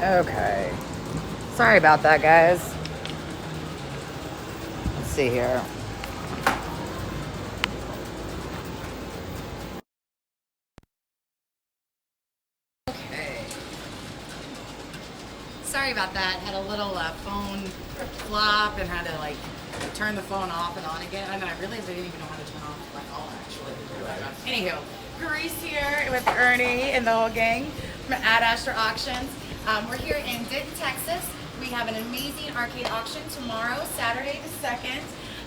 Okay. Sorry about that, guys. Let's see here. Okay. Sorry about that. Had a little phone flop and had to like turn the phone off and on again. And I realized I didn't even know how to turn off my phone actually. Anywho, Grace here with Ernie and the whole gang from Ad Astra Auctions. We're here in Denton, Texas. We have an amazing arcade auction tomorrow, Saturday the 2nd.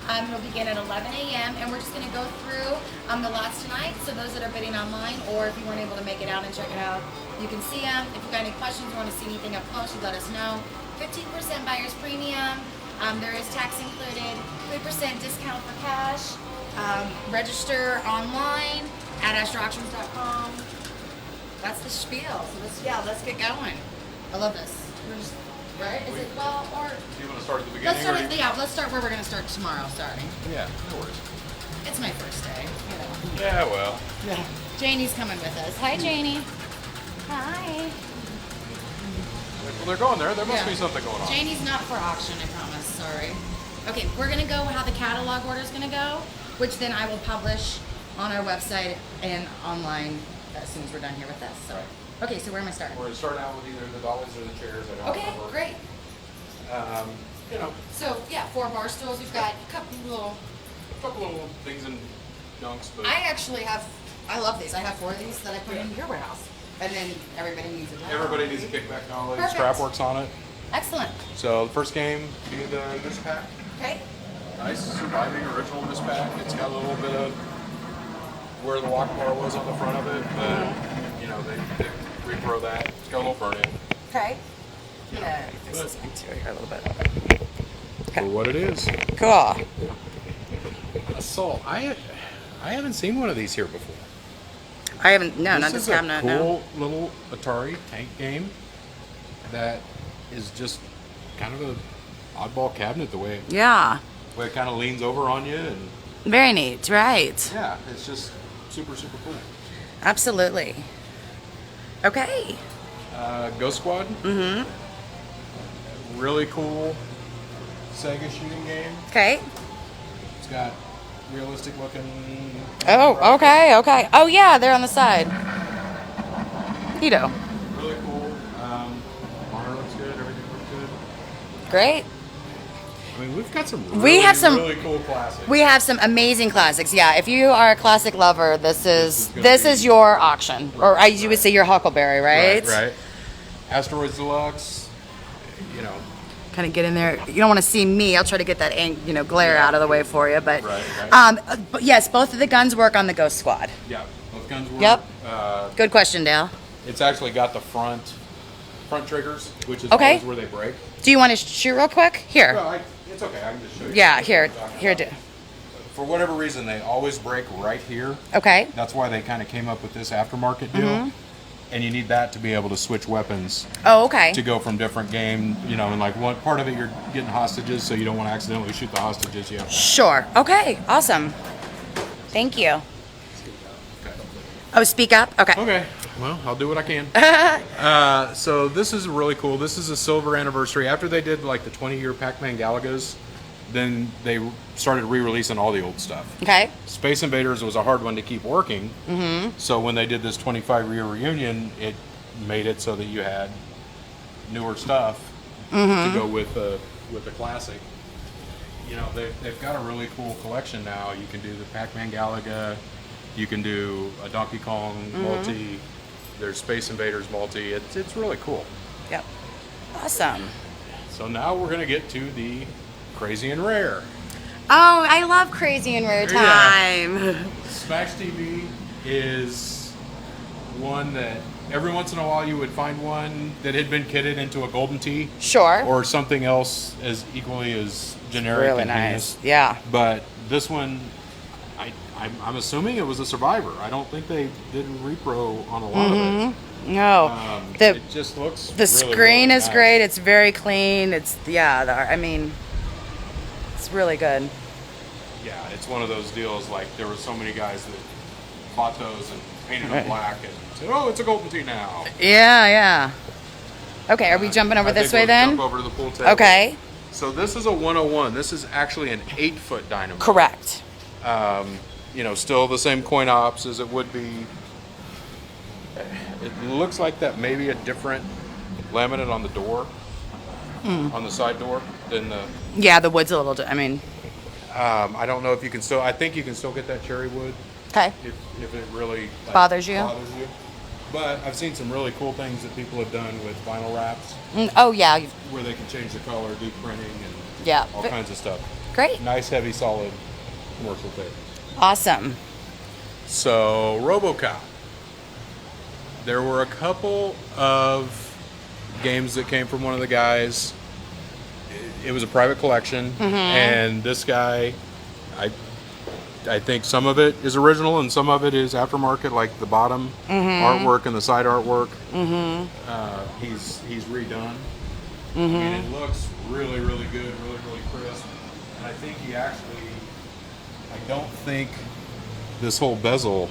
It'll begin at 11 a.m. and we're just going to go through the lots tonight. So those that are bidding online, or if you weren't able to make it out and check it out, you can see them. If you've got any questions or want to see anything up close, you let us know. 15% buyer's premium. There is tax included. 3% discount for cash. Register online at astraauctions.com. That's the spiel. So let's get going. I love this. We're just, right? Is it well or? Do you want to start at the beginning? Let's start where we're gonna start tomorrow. Sorry. Yeah, no worries. It's my first day. You know. Yeah, well. Yeah. Janie's coming with us. Hi, Janie. Hi. Well, they're going there. There must be something going on. Janie's not for auction, I promise. Sorry. Okay, we're gonna go how the catalog order is gonna go, which then I will publish on our website and online as soon as we're done here with this. So. Right. Okay, so where am I starting? We're going to start out with either the dollies or the chairs. I don't Okay, remember. great. You know, So yeah, 4 bar stools. We've got a couple little things and dunks, but I love these. I have 4 of these that I put in your warehouse. And then everybody needs a dolly. everybody needs a kickback dolly. Perfect. Strap works on it. Excellent. So the first game being the Miss Pack. Okay. Nice surviving original Miss Pack. It's got a little bit of where the lock bar was on the front of it, but you know they repro that. It's got a little burn in. Okay. Yeah. This is interior a little bit. For what it is. Cool. Assault. I haven't seen one of these here before. I haven't. No, not This this is cabinet. a No. cool little Atari tank game that is just kind of a oddball cabinet the way it kind of leans over on you, and Very neat. Right. yeah, it's just super cool. Absolutely. Okay. Ghost Squad. Mm-hmm. Really cool Sega shooting game. Okay. It's got realistic looking. Oh, okay. Oh, yeah, they're on the side. Neato. Really cool. Monitor looks good. Everything looks good. Great. I mean, we've got some really cool classics. We have some amazing classics. Yeah, if you are a classic lover, this is your auction, or you would say your Huckleberry, right? Right. Asteroids Deluxe. You know. Kind of get in there. You don't want to see me. I'll try to get that glare out of the way for you. But, Right. But yes, both of the guns work on the Ghost Squad. Yeah, both guns work. Yep. Good question, Dale. It's actually got the front triggers, which is Okay. always where they break. Do you want to shoot real quick? Here. Well, it's okay. I can just show you. Yeah, here. Do. For whatever reason, they always break right here. Okay. That's why they kind of came up with this aftermarket deal. And you need that to be able to switch weapons. Oh, okay. To go from different game, and like one part of it, you're getting hostages, so you don't want to accidentally shoot the hostages. You have to. Sure. Okay. Awesome. Thank you. Okay. Oh, speak up? Okay. Okay. Well, I'll do what I can. So this is really cool. This is a silver anniversary. After they did like the 20-year Pac-Man Galagos, then they started re-releasing all the old stuff. Okay. Space Invaders was a hard one to keep working. Mm-hmm. So when they did this 25-year reunion, it made it so that you had newer stuff to go with the classic. They've got a really cool collection now. You can do the Pac-Man Galaga. You can do a Donkey Kong multi. There's Space Invaders multi. It's really cool. Yep. Awesome. So now we're going to get to the Crazy and Rare. Oh, I love Crazy and Rare time. Yeah. Smash TV is one that every once in a while you would find one that had been kitted into a Golden Tee. Sure. Or something else as equally as generic really and nice. heinous. Yeah. But this one, I'm assuming it was a survivor. I don't think they did repro on a lot of it. No. It just looks the really, screen really is nice. great. It's very clean. It's really good. Yeah, it's one of those deals like there were so many guys that bought those and painted them black and said, oh, it's a Golden Tee now. Yeah. Okay, are we jumping over I this think way we'll then? Jump over to the pool table. Okay. So this is a 101. This is actually an 8-foot dynamo. Correct. Still the same coin ops as it would be. It looks like that maybe a different laminate on the door, on the side door than the. Yeah, the wood's a little. I don't know if you can still. I think you can still get that cherry wood Okay. if it really Bothers you. But I've seen some really cool things that people have done with vinyl wraps, Oh yeah. where they can change the color, do printing, and Yeah. all kinds of stuff. Great. Nice, heavy, solid commercial tape. Awesome. So, RoboCop. There were a couple of games that came from one of the guys. It was a private collection, and this guy, I think some of it is original and some of it is aftermarket, like the bottom artwork and the side artwork. He's redone. I mean, it looks really, really good, really, really crisp. And I think he actually, I don't think this whole bezel,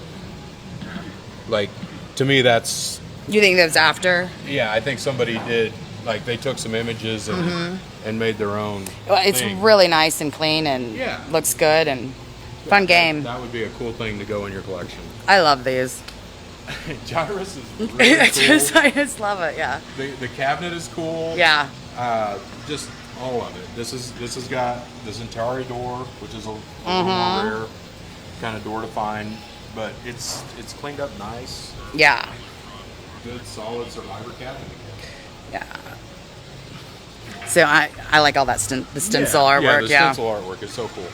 like, to me that's... You think that's after? Yeah, I think somebody did, like, they took some images and made their own Well, it's thing. really nice and clean and looks good and fun game. That would be a cool thing to go in your collection. I love these. Gyrus is really cool. I just love it. Yeah. The cabinet is cool. Yeah. Just all of it. This has got the Centauri door, which is a little more rare kind of door to find, but it's cleaned up nice. Yeah. Good solid survivor cabinet. Yeah. So I like all that the stencil artwork. Yeah, the stencil artwork is so cool.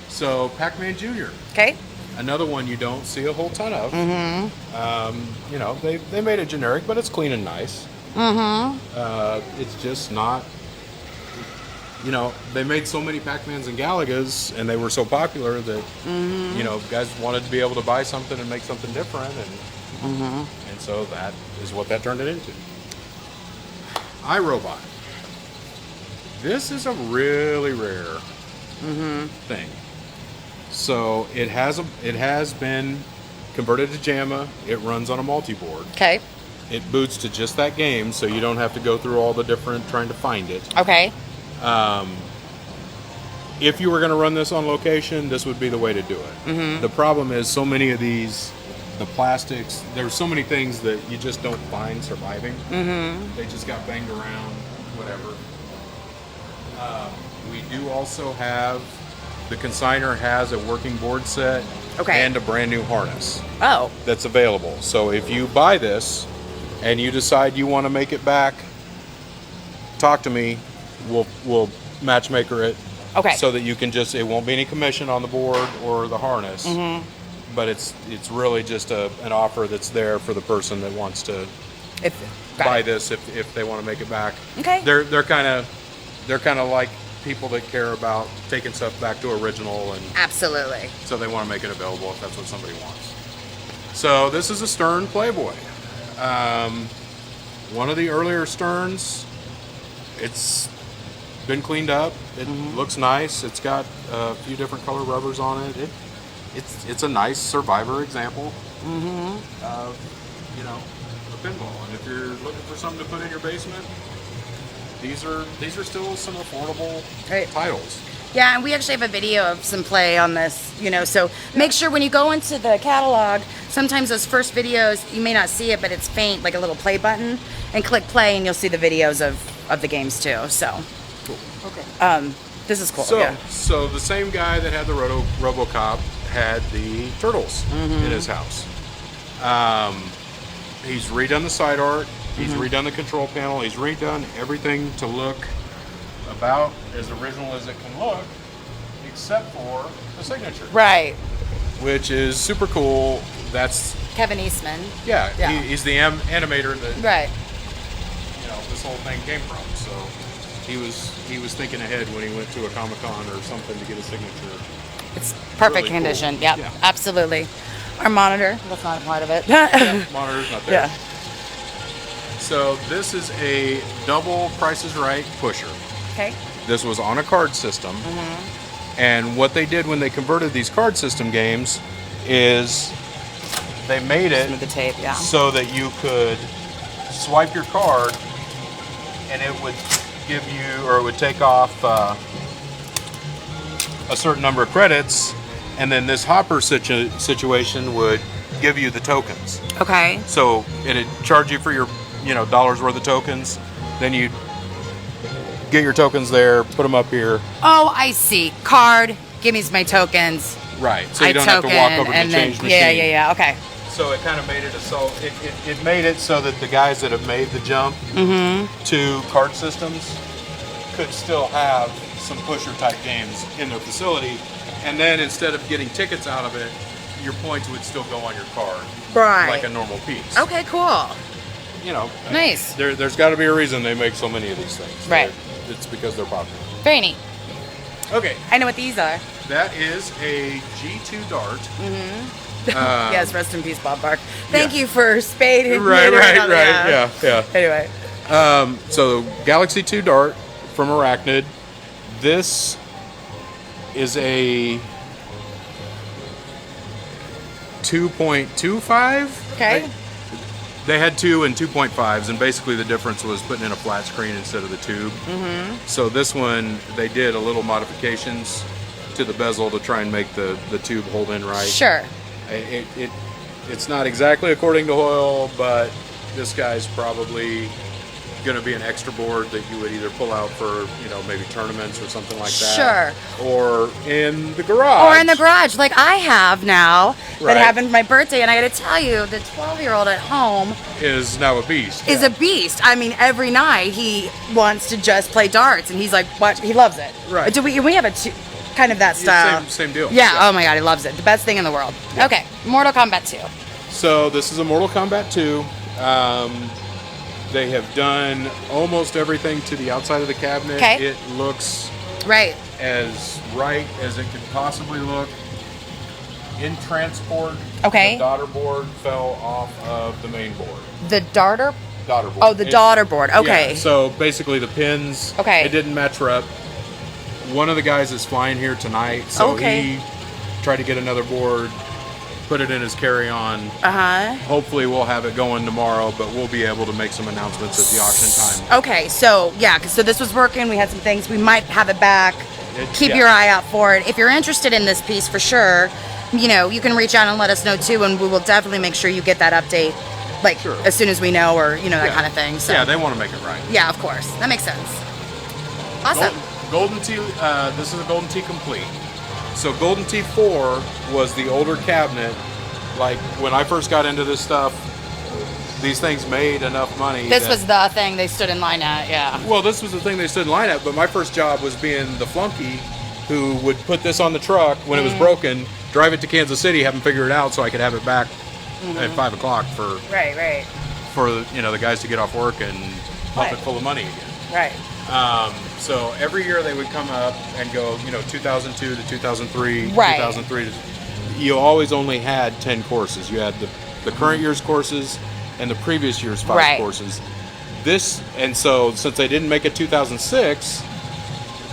So Pac-Man Jr. Okay. Another one you don't see a whole ton of. They made it generic, but it's clean and nice. It's just not. They made so many Pac-Mans and Galagas, and they were so popular that guys wanted to be able to buy something and make something different, and so that is what that turned it into. iRobot. This is a really rare thing. So it has been converted to JAMA. It runs on a multi-board. Okay. It boots to just that game, so you don't have to go through all the different trying to find it. Okay. If you were going to run this on location, this would be the way to do it. The problem is so many of these, the plastics, there's so many things that you just don't find surviving. They just got banged around, whatever. We do also have, the consignor has a working board set and a brand new harness that's available. So if you buy this and you decide you want to make it back, talk to me. We'll matchmaker it. Okay. So that you can just, it won't be any commission on the board or the harness. But it's really just an offer that's there for the person that wants to buy this if they want to make it back. Okay. They're kind of like people that care about taking stuff back to original, and absolutely. So they want to make it available if that's what somebody wants. So this is a Stern Playboy. One of the earlier Sterns. It's been cleaned up. It looks nice. It's got a few different color rubbers on it. It's a nice survivor example of a pinball. And if you're looking for something to put in your basement, these are still some affordable titles. Yeah, and we actually have a video of some play on this, so make sure when you go into the catalog, sometimes those first videos, you may not see it, but it's faint, like a little play button, and click play and you'll see the videos of the games too, so. Cool. Okay. This is cool, So the same guy that had the RoboCop had the Turtles in his house. He's redone the side art, he's redone the control panel, he's redone everything to look about as original as it can look, except for the signature. Right. Which is super cool. That's Kevin Eastman. Yeah. He's the animator that this whole thing came from. So he was thinking ahead when he went to a Comic-Con or something to get a signature. It's perfect really condition. Cool. Yep, Yeah, absolutely. Our monitor, that's not a part of it. Monitor's not there. Yeah. So this is a double Price is Right pusher. Okay. This was on a card system. And what they did when they converted these card system games is they made it with the tape, so that you could swipe your card and it would give you, or it would take off a certain number of credits, and then this hopper situation would give you the tokens. Okay. So it'd charge you for your, dollars worth of tokens. Then you get your tokens there, put them up here. Oh, I see. Card, give me my tokens. Right. So you don't have to walk over to the change machine. Yeah. Okay. So it kind of made it it made it so that the guys that have made the jump to card systems could still have some pusher type games in their facility, and then instead of getting tickets out of it, your points would still go on your card, right, like a normal piece. Okay, cool. Nice. There's got to be a reason they make so many of these things. Right. It's because they're popular. Very neat. Okay. I know what these are. That is a G2 dart. Yes, rest in peace, Bob Bark. Thank you for Spade. Right. Yeah. Anyway. So Galaxy 2 dart from Arachnid. This is a 2.25. Okay. They had 2 and 2.5s, and basically the difference was putting in a flat screen instead of the tube. So this one, they did a little modifications to the bezel to try and make the tube hold in right. Sure. It's not exactly according to Hoyle, but this guy's probably going to be an extra board that you would either pull out for, maybe tournaments or something like that. Sure. Or in the garage. Like I have now. Right. That happened for my birthday, and I got to tell you, the 12-year-old at home is now a beast. Is a beast. I mean, every night he wants to just play darts, and he's like, what? He loves it. Right. Do we have kind of that style? Same deal. Yeah. Oh my God, he loves it. The best thing in the world. Yeah. Okay. Mortal Kombat 2. So this is a Mortal Kombat 2. They have done almost everything to the outside of the cabinet. Okay. It looks right as it could possibly look. In transport, okay, the daughter board fell off of the main board. The daughter board. Oh, the daughter board. Okay. Yeah, so basically the pins, okay, it didn't match up. One of the guys is flying here tonight, so he tried to get another board, put it in his carry-on. Hopefully we'll have it going tomorrow, but we'll be able to make some announcements at the auction time. Okay, so so this was working. We had some things. We might have it back. Keep your eye out for it. If you're interested in this piece, for sure, you can reach out and let us know too, and we will definitely make sure you get that update, as soon as we know, or that kind of thing. So yeah, they want to make it right. Yeah, of course, that makes sense. Awesome. Golden Tee. This is a Golden Tee Complete. So Golden Tee 4 was the older cabinet. Like when I first got into this stuff, these things made enough money. This was the thing they stood in line at, yeah. Well, this was the thing they stood in line at, but my first job was being the flunky who would put this on the truck when it was broken, drive it to Kansas City, have them figure it out so I could have it back at 5 o'clock for the guys to get off work and pump it full of money again. Right. So every year they would come up and go, 2002 to 2003, 2003 to... You always only had 10 courses. You had the current year's courses and the previous year's 5 courses. So since they didn't make it 2006,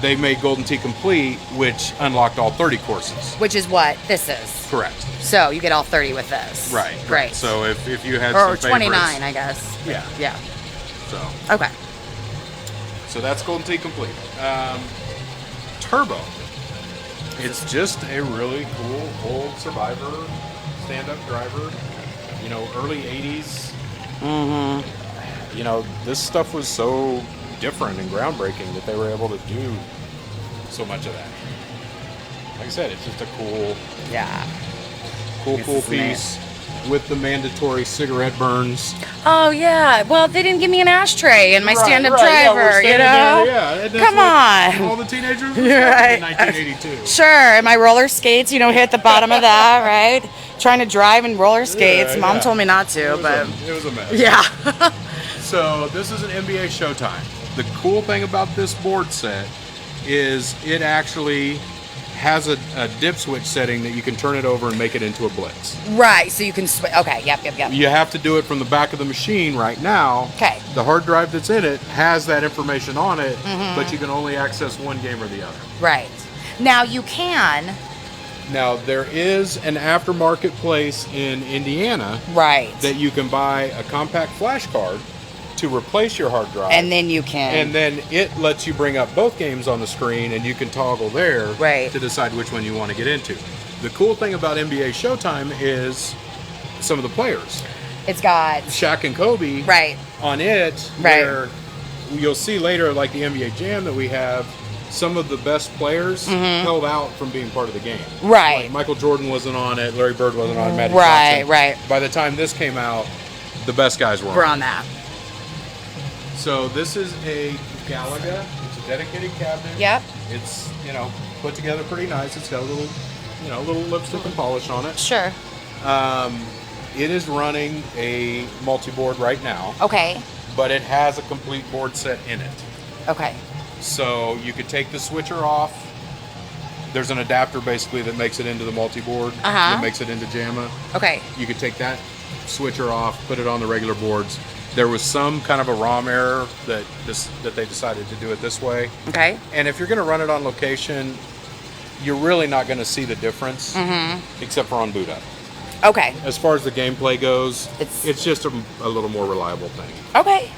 they made Golden Tee Complete, which unlocked all 30 courses. Which is what this is. Correct. So you get all 30 with this. Right. Right. So if you had or some 29, favorites, I guess. Yeah. Yeah. So. Okay. So that's Golden Tee Complete. Turbo. It's just a really cool old Survivor stand-up driver. Early 80s. This stuff was so different and groundbreaking that they were able to do so much of that. Like I said, it's just a cool piece with the mandatory cigarette burns. Oh yeah, well they didn't give me an ashtray in my stand-up driver, Come on. All the teenagers in 1982. Sure, and my roller skates, hit the bottom of that, right? Trying to drive in roller skates. Mom told me not to, but it was a mess. Yeah. So this is an NBA Showtime. The cool thing about this board set is it actually has a dip switch setting that you can turn it over and make it into a blitz. Right, so you can switch. Okay, yep. You have to do it from the back of the machine right now. Okay. The hard drive that's in it has that information on it, but you can only access one game or the other. Right. Now you can. Now there is an aftermarket place in Indiana. Right. That you can buy a compact flash card to replace your hard drive. And then you can. And then it lets you bring up both games on the screen, and you can toggle there Right. to decide which one you want to get into. The cool thing about NBA Showtime is some of the players. It's got Shaq and Kobe right. on it, Right. where you'll see later, like the NBA Jam that we have, some of the best players held out from being part of the game. Right. Like Michael Jordan wasn't on it, Larry Bird wasn't on it, Magic Right, Johnson. right. By the time this came out, the best guys were We're on that. So this is a Galaga. It's a dedicated cabinet. Yep. It's, put together pretty nice. It's got a little lipstick and polish on it. Sure. It is running a multi-board right now, Okay. but it has a complete board set in it. Okay. So you could take the switcher off. There's an adapter basically that makes it into the multi-board, that makes it into JAMA. Okay. You could take that switcher off, put it on the regular boards. There was some kind of a ROM error that they decided to do it this way. Okay. And if you're going to run it on location, you're really not going to see the difference, except for on boot up. Okay. As far as the gameplay goes, It's- it's just a little more reliable thing. Okay.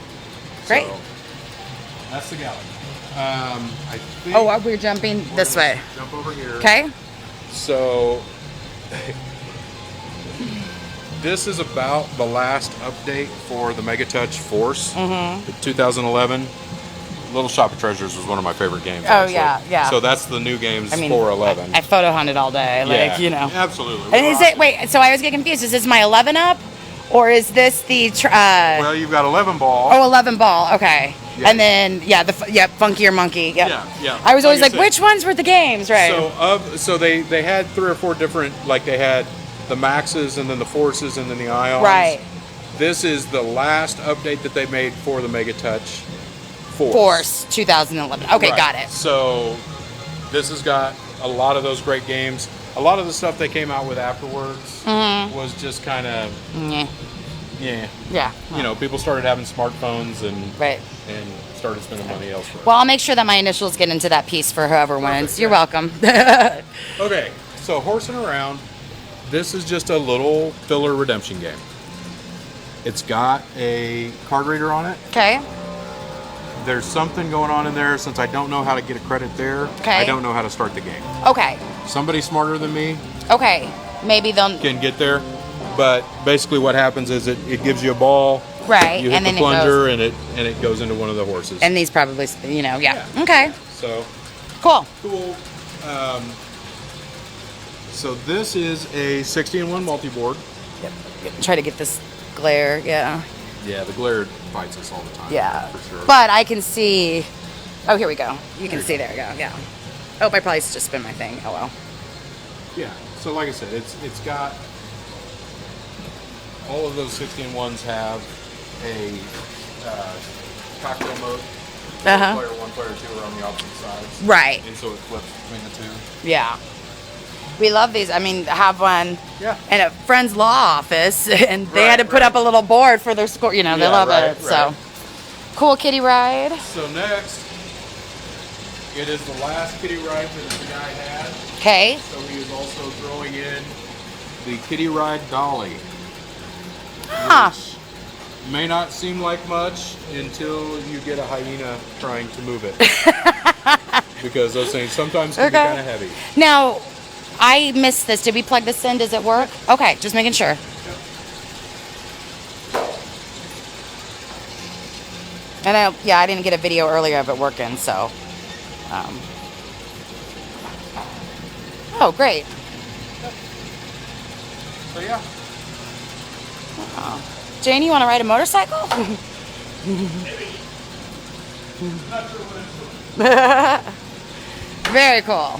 Great. So, that's the Galaxy. I think We're jumping this gonna way. Jump over here. Okay. So this is about the last update for the Mega Touch Force, the 2011. Little Shop of Treasures was one of my favorite games. Oh, actually. yeah. So that's the new games for 11. I photo hunted all day, Absolutely. And is it, wait, so I always get confused. Is this my 11 up? Or is this the, well, you've got 11 ball. 11 ball, okay. Yeah. And then, Funkier Monkey. Yep. Yeah. I was always Like like, I said. which ones were the games, right? So they had 3 or 4 different, like they had the Maxes and then the Forces and then the Ions. Right. This is the last update that they made for the Mega Touch Force 2011. Okay, Right. got it. So this has got a lot of those great games. A lot of the stuff they came out with afterwards was just kind of, Yeah. people started having smartphones and Right. started spending money elsewhere. Well, I'll make sure that my initials get into that piece for whoever wins. You're yeah. welcome. Okay, so horsing around, this is just a little filler redemption game. It's got a card reader on it. Okay. There's something going on in there. Since I don't know how to get a credit there, Okay. I don't know how to start the game. Okay. Somebody smarter than me Okay. Maybe they'll. can get there, but basically what happens is it gives you a ball, Right. you hit And the then plunger, and it goes into one of the horses. And these probably, Yeah. Okay. So Cool. cool. So this is a 60-in-1 multi-board. Yep. Try to get this glare. Yeah. Yeah, the glare fights us all the time. Yeah. for sure. But I can see. Oh, here we go. You can see. There we go. Yeah. Oh, I probably just spin my thing. Oh well. Yeah. So like I said, it's got all of those 60-in-1s have a cocktail mode. Player 1, player 2 are on the opposite sides. Right. And so it flips between the two. Yeah. We love these. I mean, have one Yeah. in a friend's law office, and they Right, had to put right. up a little board for their score. They Yeah, love right, it. right. So cool kitty ride. So next, it is the last kitty ride that the guy had. Okay. So he is also throwing in the kitty ride dolly. Huh. Which may not seem like much until you get a hyena trying to move it. Because those things sometimes can be Okay. kind of heavy. Now, I missed this. Did we plug this in? Does it work? Okay, just making sure. And I didn't get a video earlier of it working, so. Oh, great. So yeah. Jane, you want to ride a motorcycle? Very cool.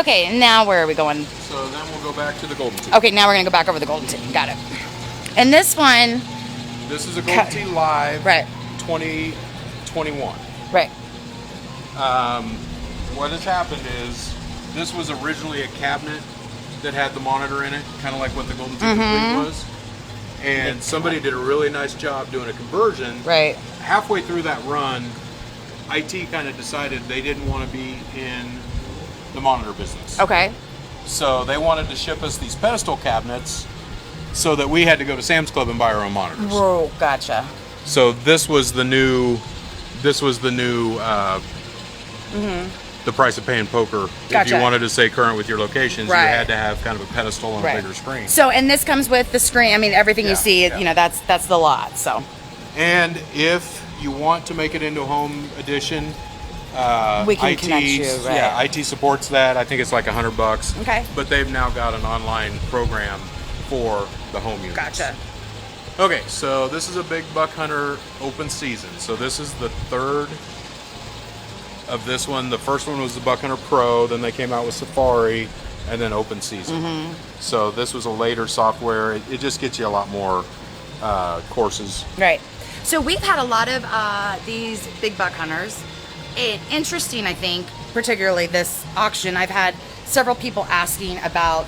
Okay, now where are we going? So then we'll go back to the Golden Tee. Okay, now we're going to go back over the Golden Tee. Got it. And this one, This is a Golden Tee Live right, 2021. right. What has happened is this was originally a cabinet that had the monitor in it, kind of like what the Golden Tee Complete was. And somebody did a really nice job doing a conversion. Right. Halfway through that run, IT kind of decided they didn't want to be in the monitor business. Okay. So they wanted to ship us these pedestal cabinets so that we had to go to Sam's Club and buy our own monitors. Whoa, gotcha. So this was the new. The price of paying poker. If Gotcha. you wanted to stay current with your locations, Right. you had to have kind of a pedestal and Right. a bigger screen. So, and this comes with the screen. I mean, everything you Yeah, see, yeah. you know, that's the lot. So, And if you want to make it into a home edition, We can IT, connect you, right. Yeah, IT supports that. I think it's like $100. Okay. But they've now got an online program for the home units. gotcha. Okay, so this is a big buck hunter open season. So this is the third of this one. The first one was the Buck Hunter Pro. Then they came out with Safari, and then open season. Mm-hmm. So this was a later software. It just gets you a lot more courses. Right. So we've had a lot of these big buck hunters. Interesting, I think, particularly this auction. I've had several people asking about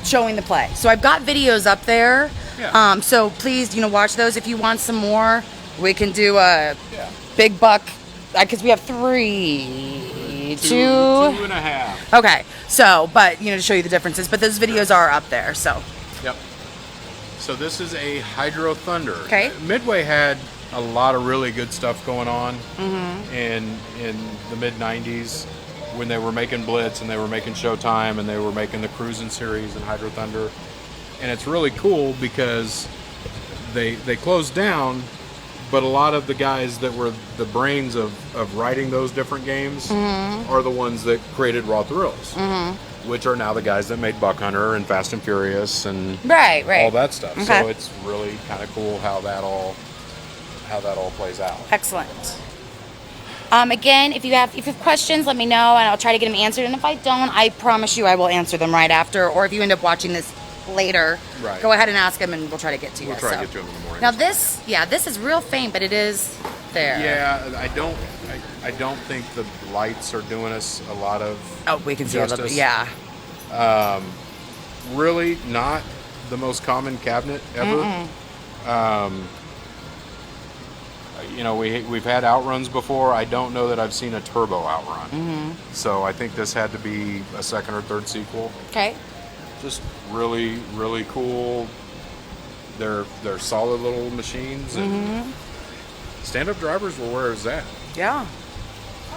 showing the play. So I've got videos up there. Yeah. So please, watch those. If you want some more, we can do a Yeah. big buck, because we have two. Two and a half. Okay. So, but to show you the differences. But those videos are up there. So. Yep. So this is a Hydro Thunder. Okay. Midway had a lot of really good stuff going on in the mid '90s when they were making Blitz and they were making Showtime and they were making the Cruising series and Hydro Thunder. And it's really cool because they closed down, but a lot of the guys that were the brains of writing those different games are the ones that created Raw Thrills, which are now the guys that made Buck Hunter and Fast and Furious and Right. all that stuff. Okay. So it's really kind of cool how that all plays out. Excellent. Again, if you have questions, let me know, and I'll try to get them answered. And if I don't, I promise you I will answer them right after. Or if you end up watching this later, Right. go ahead and ask them, and we'll try to get to you. We'll try to So. get to them in the morning. Now this is real faint, but it is there. Yeah, I don't think the lights are doing us a lot of Oh, we can see a little bit. justice. Yeah. Really not the most common cabinet ever. We've had outruns before. I don't know that I've seen a turbo outrun. So I think this had to be a second or third sequel. Okay. Just really, really cool. They're solid little machines, and stand-up drivers were where it's at. Yeah.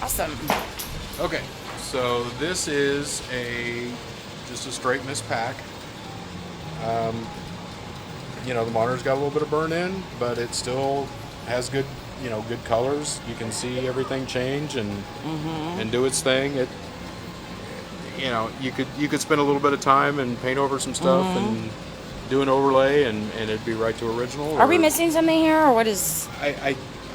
Awesome. Okay, so this is just a straight miss pack. The monitor's got a little bit of burn in, but it still has good colors. You can see everything change and do its thing. It you could spend a little bit of time and paint over some stuff and do an overlay and it'd be right to original. Are we missing something here, or what is?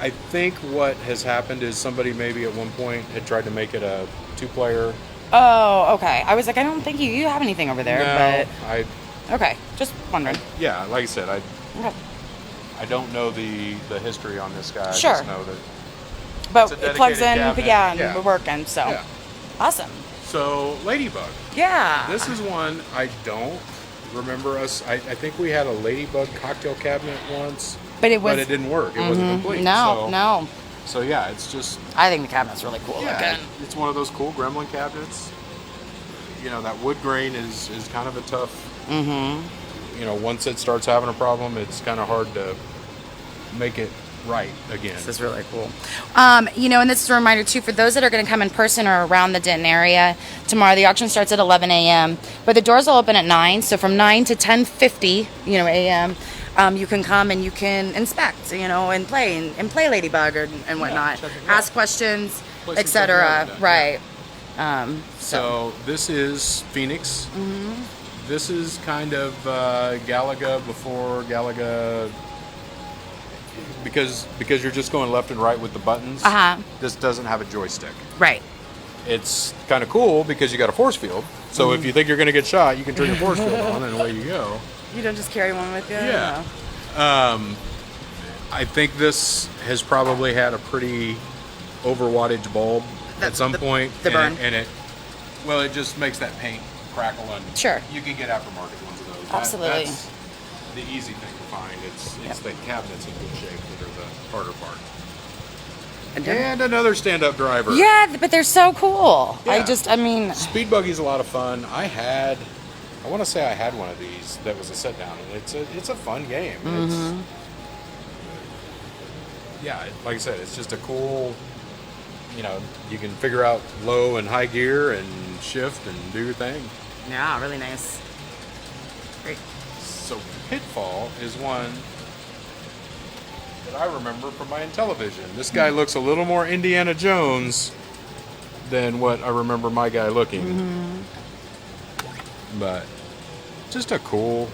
I think what has happened is somebody maybe at one point had tried to make it a 2-player. Oh, okay. I was like, I don't think you have anything over there, but okay, just wondering. Yeah, like I said, Okay. I don't know the history on this guy. Sure. I just know that. But It's a it plugs in, dedicated yeah, cabinet. and we're working, so Yeah. awesome. So Ladybug. Yeah. This is one I don't remember us. I think we had a Ladybug cocktail cabinet once, but it was. but it didn't work. It wasn't complete. No. So yeah, it's just I think the cabinet's really cool yeah, looking. it's one of those cool gremlin cabinets. That wood grain is kind of a tough. Once it starts having a problem, it's kind of hard to make it right again. This is really cool. And this is a reminder too for those that are going to come in person or around the Denton area tomorrow. The auction starts at 11 a.m., but the doors will open at 9. So from 9 to 10:50, a.m. You can come and you can inspect, and play Ladybug and whatnot. check it out. Ask questions, Play some etc. stuff, Right. So this is Phoenix. This is kind of Galaga before Galaga, because you're just going left and right with the buttons. This doesn't have a joystick. Right. It's kind of cool because you got a force field. So if you think you're going to get shot, you can turn your force field on and away you go. You don't just carry one with you. Yeah. I think this has probably had a pretty overwattage bulb at some point. The burn. And it just makes that paint crackle, and Sure. you can get aftermarket ones of those. Absolutely. That's the easy thing to find. It's the cabinets in good shape that are the harder part. And another stand-up driver. Yeah, but they're so cool. Yeah. Speed Buggy's a lot of fun. I want to say I had one of these that was a sit down, and it's a fun game. yeah, like I said, it's just a cool, you know, you can figure out low and high gear and shift and do your thing. Yeah, really nice. Great. So Pitfall is one that I remember from my Intellivision. This guy looks a little more Indiana Jones than what I remember my guy looking. Mm-hmm. But just a cool.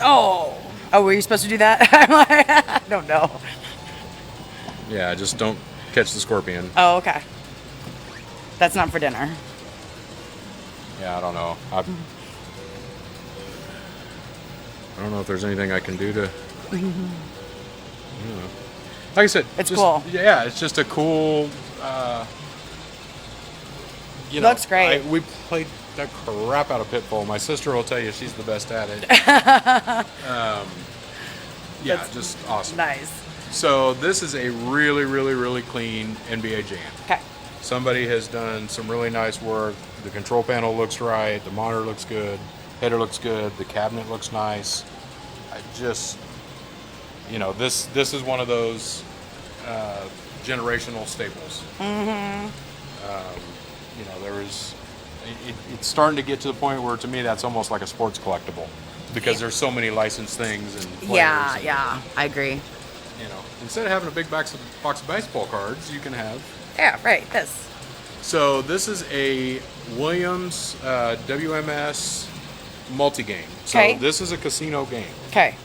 Oh, were you supposed to do that? I don't know. Yeah, just don't catch the scorpion. Oh, okay. That's not for dinner. Yeah, I don't know. I don't know if there's anything I can do to. I don't know. Like I said, It's just, cool. Yeah, it's just a cool. Looks great. We played the crap out of Pitfall. My sister will tell you she's the best at it. Yeah, That's just awesome. Nice. So this is a really, really, really clean NBA Jam. Okay. Somebody has done some really nice work. The control panel looks right. The monitor looks good. Header looks good. The cabinet looks nice. I just, you know, this is one of those generational staples. Mm-hmm. You know, it's starting to get to the point where, to me, that's almost like a sports collectible, because there's so many licensed things and players. Yeah, and, I agree. You know, instead of having a big box of baseball cards, you can have. Yeah, right. This. So this is a Williams WMS multi-game. Okay. So this is a casino game. Okay.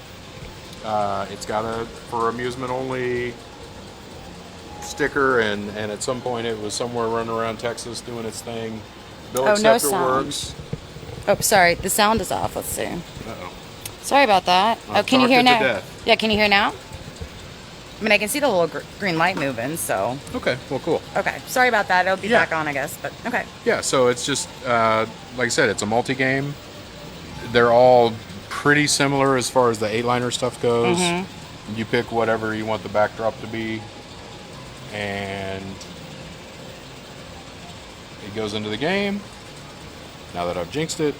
It's got a for amusement only sticker, and at some point it was somewhere running around Texas doing its thing. Bill Oh, no Acceptor sound. works. Oh, sorry. The sound is off. Let's see. Uh-oh. Sorry about that. I'll Oh, can you talk hear it to now? death. Yeah, can you hear now? I mean, I can see the little green light moving, so. Okay, well, cool. Okay. Sorry about that. It'll be Yeah. back on, I guess, but okay. Yeah, so it's just, like I said, it's a multi-game. They're all pretty similar as far as the 8-liner stuff goes. Mm-hmm. You pick whatever you want the backdrop to be, and it goes into the game. Now that I've jinxed it.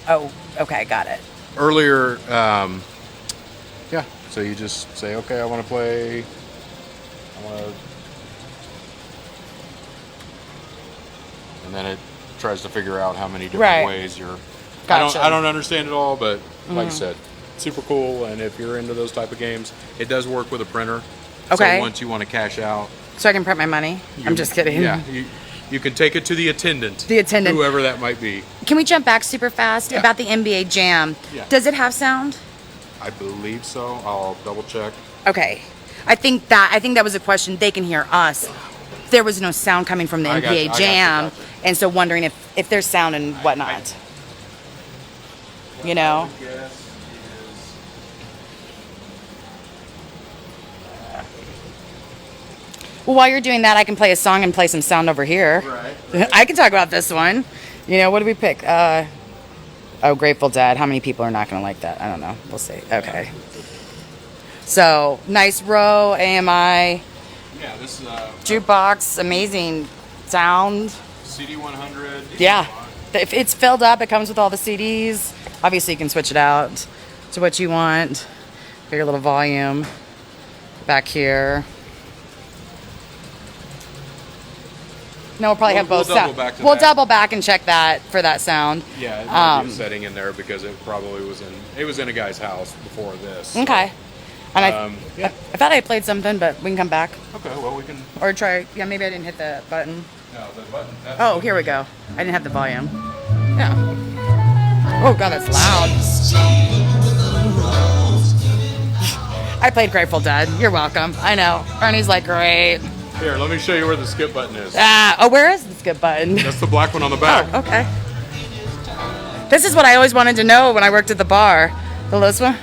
Oh, okay. Got it. Earlier, yeah, so you just say, okay, I want to play, and then it tries to figure out how many different Right. ways you're. Gotcha. I don't understand it all, but like I said, super cool. And if you're into those type of games, it does work with a printer. Okay. So once you want to cash out, So I can print my money? I'm just kidding. Yeah, you can take it to the attendant. The attendant. whoever that might be. Can we jump back super fast Yeah. about the NBA Jam? Yeah. Does it have sound? I believe so. I'll double check. Okay. I think that was a question. They can hear us. There was no sound coming from the I NBA gotcha, Jam, gotcha. and so wondering if there's sound and whatnot. You know? I guess is Well, while you're doing that, I can play a song and play some sound over here. right. I can talk about this one. You know, what do we pick? Grateful Dead. How many people are not going to like that? I don't know. We'll see. Okay. So, nice row, AMI, Yeah, this is jukebox, amazing sound. CD 100. Yeah. If it's filled up, it comes with all the CDs. Obviously, you can switch it out to what you want. Got your little volume back here. No, we'll probably have We'll both double sound. back to We'll that. double back and check that for that sound. Yeah, it might be a setting in there because it probably was in a guy's house before this. Okay. And Yeah. I thought I played something, but we can come back Okay, well we can. or try. Yeah, maybe I didn't hit the button. No, the button. that's- Oh, here we go. I didn't have the volume. Yeah. Oh god, that's loud. I played Grateful Dead. You're welcome. I know. Ernie's like, great. Here, let me show you where the skip button is. Where is the skip button? That's the black one on the back. Oh, okay. This is what I always wanted to know when I worked at the bar. This one?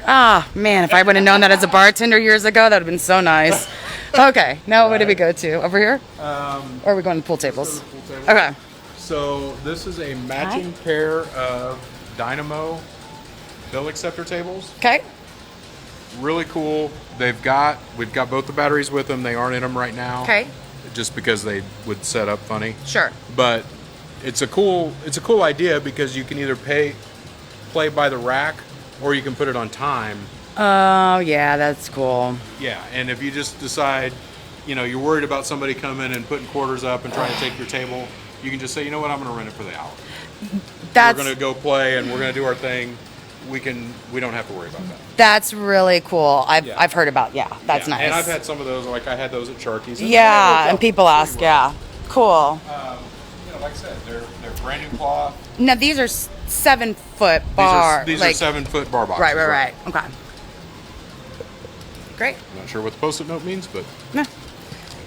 Ah, man, if I would have known that as a bartender years ago, that would have been so nice. Okay, now where did we go to? Over here? Or are we going to pool tables? Pool table. Okay. So this is a matching pair of Dynamo bill acceptor tables. Okay. Really cool. We've got both the batteries with them. They aren't in them right now. Okay. Just because they would set up funny. Sure. But it's a cool idea because you can either play by the rack or you can put it on time. Oh, yeah, that's cool. Yeah, and if you just decide, you're worried about somebody coming and putting quarters up and trying to take your table, you can just say, you know what, I'm going to rent it for the hour. We're going to go play and we're going to do our thing. We don't have to worry about that. That's really cool. I've heard about, that's nice. And I've had some of those, like I had those at Sharky's. And people ask, cool. Like I said, they're brand new cloth. Now these are 7-foot bar. These are 7-foot bar boxes. Right. Okay. Great. I'm not sure what the post-it note means, but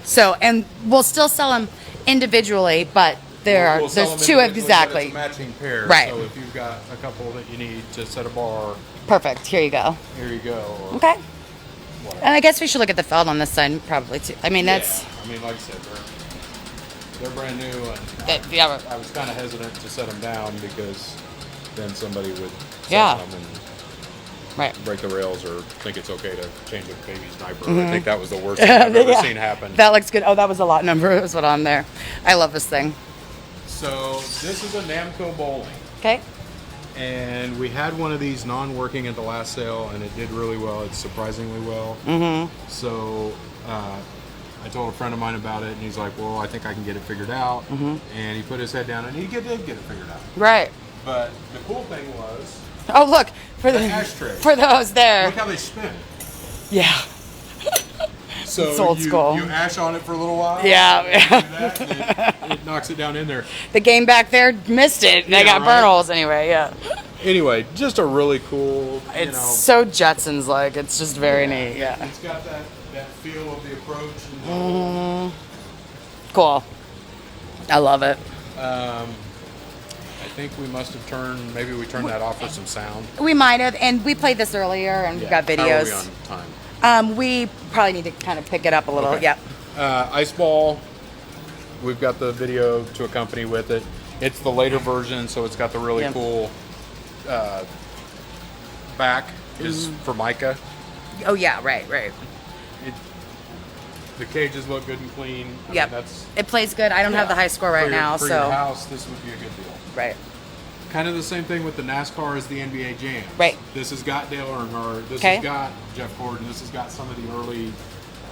so, and we'll still sell them individually, but there's two exactly. It's a matching pair. Right. So if you've got a couple that you need to set a bar, perfect. Here you go. Or okay. Whatever. And I guess we should look at the felt on this side probably too. I mean, that's. I mean, like I said, they're brand new, and yeah. I was kind of hesitant to set them down because then somebody would Yeah. set them and Right. break the rails or think it's okay to change a baby's diaper. I think that was the worst thing I've ever seen happen. That looks good. Oh, that was a lot number. Is what on there. I love this thing. So this is a Namco bowling. Okay. And we had one of these non-working at the last sale, and it did really well. It's surprisingly well. So I told a friend of mine about it, and he's like, well, I think I can get it figured out. And he put his head down, and he did get it figured out. Right. But the cool thing was... Oh, look. For the ashtray. For those there. Look how they spin. Yeah. So it's old school. You ash on it for a little while. Yeah. And it knocks it down in there. The game back there missed it. They got burn holes anyway. Yeah. Anyway, just a really cool. It's so Jetsons like. It's just very neat. Yeah. It's got that feel of the approach. And Cool. I love it. I think we must have turned. Maybe we turned that off for some sound. We might have, and we played this earlier, and we've got videos. How are we on time? We probably need to kind of pick it up a little. Okay. Yep. Ice ball. We've got the video to accompany with it. It's the later version, so it's got the really cool back is Formica. Oh yeah, right. The cages look good and clean. I Yep. mean, that's, It plays good. I don't have the high score right now, for so your house, this would be a good deal. right. Kind of the same thing with the NASCAR as the NBA Jams. Right. This has got Dale Earnhardt. This Okay. has got Jeff Gordon. This has got some of the early,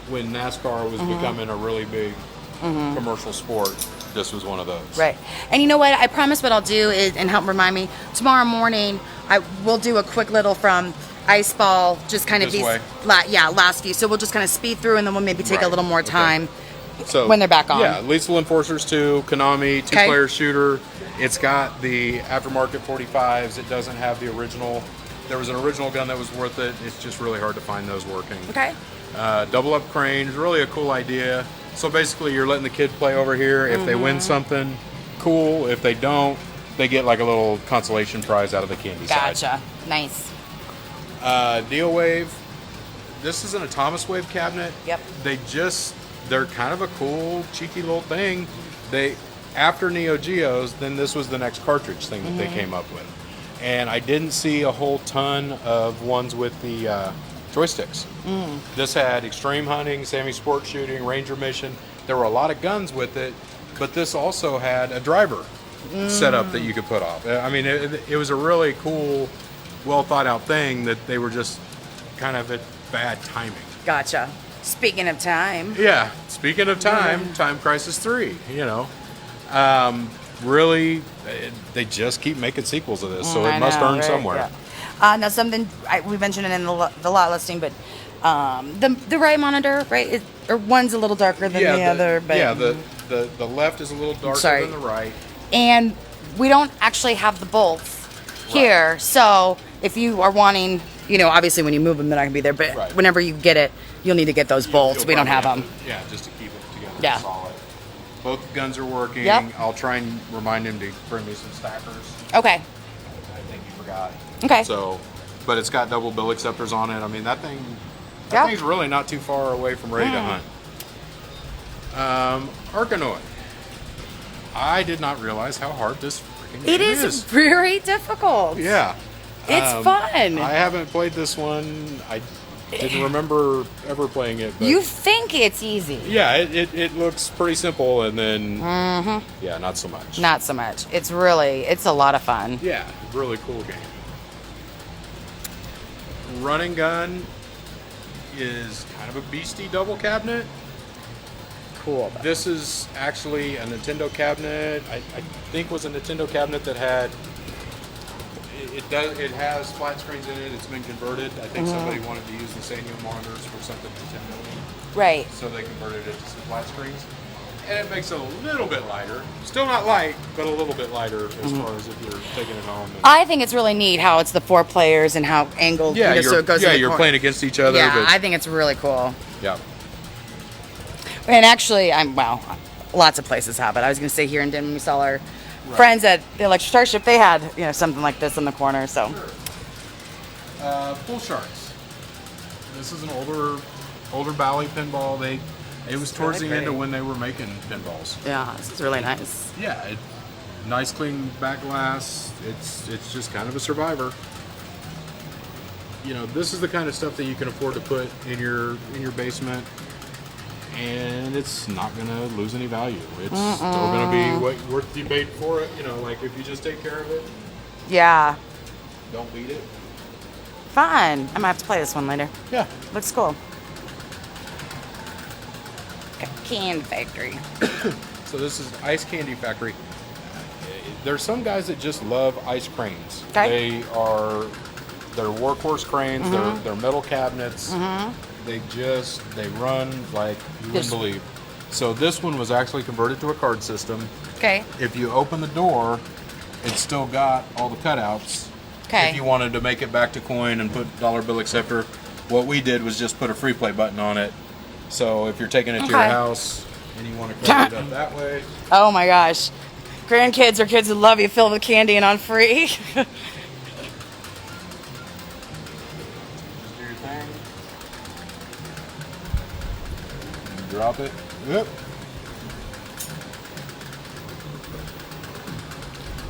when NASCAR was becoming a really big commercial sport. This was one of those. Right. And you know what? I promise what I'll do is, and help remind me, tomorrow morning I will do a quick little from Ice Ball, just kind of This way? last few. So we'll just kind of speed through, and then we'll maybe take a Right. little more Okay. time So when they're back on. Yeah, Lethal Enforcers 2, Konami, Okay. two-player shooter. It's got the aftermarket 45s. It doesn't have the original. There was an original gun that was worth it. It's just really hard to find those working. Okay. Double up cranes, really a cool idea. So basically you're letting the kid play over here. If they win something, cool. If they don't, they get like a little consolation prize out of the candy side. Gotcha. Nice. Neo Wave. This is an Atomis Wave cabinet. Yep. They're kind of a cool, cheeky little thing. After Neo Geos, then this was the next cartridge thing that they came up with. And I didn't see a whole ton of ones with the joysticks. This had extreme hunting, semi-sport shooting, ranger mission. There were a lot of guns with it, but this also had a driver setup that you could put off. I mean, it was a really cool, well thought out thing that they were just kind of at bad timing. Gotcha. Speaking of time. Yeah, speaking of time, Time Crisis 3, really, they just keep making sequels of this, so it must earn somewhere. Yeah. Now something, we mentioned it in the lot listing, but the right monitor, right, or one's a little darker than the other. But yeah, the left is a little darker than the right. And we don't actually have the bolts here, so if you are wanting, obviously when you move them, they're not going to be there, but whenever you get it, you'll need to get those bolts. We don't have them. Just to keep it together Yeah. solid. Both guns are working. Yep. I'll try and remind him to bring me some stackers. Okay. I think he forgot. Okay. So, but it's got double bill acceptors on it. I mean, that Yeah. thing's really not too far away from ready to hunt. Arkanoid. I did not realize how hard this freaking game It is very difficult. Yeah. It's fun. I haven't played this one. I Didn't remember ever playing it. But You think it's easy. yeah, it looks pretty simple, and then yeah, not so much. Not so much. It's a lot of fun. Yeah, really cool game. Run and Gun is kind of a beastie double cabinet. Cool. This is actually a Nintendo cabinet. I think was a Nintendo cabinet that had it has flat screens in it. It's been converted. I think somebody wanted to use the Sanyo monitors for something Nintendo, Right. so they converted it to some flat screens. And it makes it a little bit lighter. Still not light, but a little bit lighter as far as if you're taking it home. And I think it's really neat how it's the 4 players and how angled. yeah, so it goes in the you're corner. playing against each other. Yeah, but, I think it's really cool. yeah. And actually, lots of places have it. I was going to say here in Denver, we saw our friends at the Electric Starship. They had something like this in the corner. So Bull Sharks. This is an older Bally pinball. It was towards the end of when they were making pinballs. yeah, this is really nice. Yeah, nice clean back glass. It's just kind of a survivor. This is the kind of stuff that you can afford to put in your basement, and it's not gonna lose any value. It's still gonna be worth the bait for it. Like if you just take care of it, Yeah, don't beat it. fun. I might have to play this one later. Yeah. Looks cool. Okay, Candy Factory. So this is Ice Candy Factory. There's some guys that just love ice cranes. Okay. They're workhorse cranes. They're metal cabinets. They run like you wouldn't believe. So this one was actually converted to a card system. Okay. If you open the door, it's still got all the cutouts. Okay. If you wanted to make it back to coin and put dollar bill acceptor, what we did was just put a free play button on it. So if you're taking it to your house and you want to cut it up that way. Oh my gosh. Grandkids or kids who love you filled with candy and on free. Just do your thing. Drop it. Yep.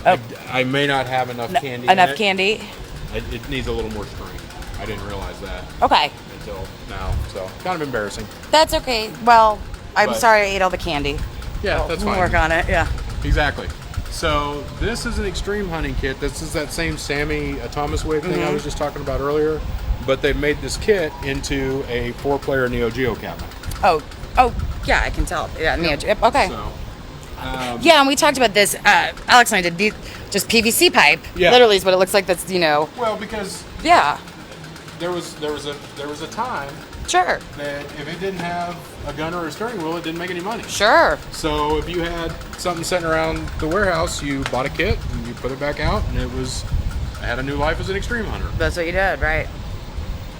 Oh. I may not have enough candy. in Enough it. candy? It needs a little more string. I didn't realize that Okay. until now. So kind of embarrassing. That's okay. Well, I'm But- sorry I ate all the candy. Yeah, that's We'll fine. work on it, yeah. Exactly. So this is an extreme hunting kit. This is that same Sammy Thomas Wave thing I was just talking about earlier, but they've made this kit into a 4-player Neo Geo cabinet. Oh, yeah, I can tell. Yeah, Yep, okay. So, Yeah, and we talked about this. Alex and I did just PVC pipe. Yeah. Literally is what it looks like. That's well, because Yeah, there was a time sure, that if it didn't have a gun or a steering wheel, it didn't make any money. sure. So if you had something sitting around the warehouse, you bought a kit and you put it back out, and it had a new life as an extreme hunter. That's what you did, right?